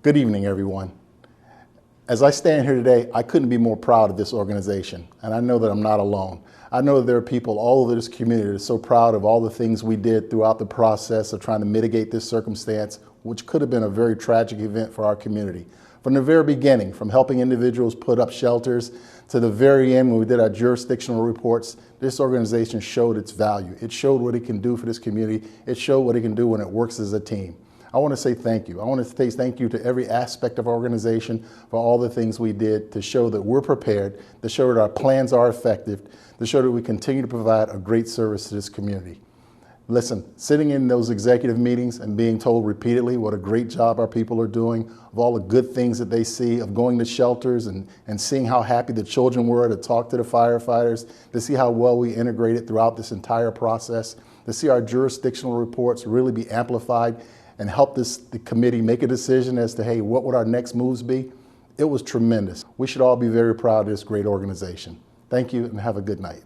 Good evening, everyone. As I stand here today, I couldn't be more proud of this organization, and I know that I'm not alone. I know that there are people all over this community that are so proud of all the things we did throughout the process of trying to mitigate this circumstance, which could have been a very tragic event for our community. From the very beginning, from helping individuals put up shelters to the very end when we did our jurisdictional reports, this organization showed its value. It showed what it can do for this community. It showed what it can do when it works as a team. I want to say thank you. I want to say thank you to every aspect of our organization for all the things we did to show that we're prepared, to show that our plans are effective, to show that we continue to provide a great service to this community. Listen, sitting in those executive meetings and being told repeatedly what a great job our people are doing, of all the good things that they see, of going to shelters and seeing how happy the children were to talk to the firefighters, to see how well we integrated throughout this entire process, to see our jurisdictional reports really be amplified and help the committee make a decision as to, hey, what would our next moves be? It was tremendous. We should all be very proud of this great organization. Thank you and have a good night.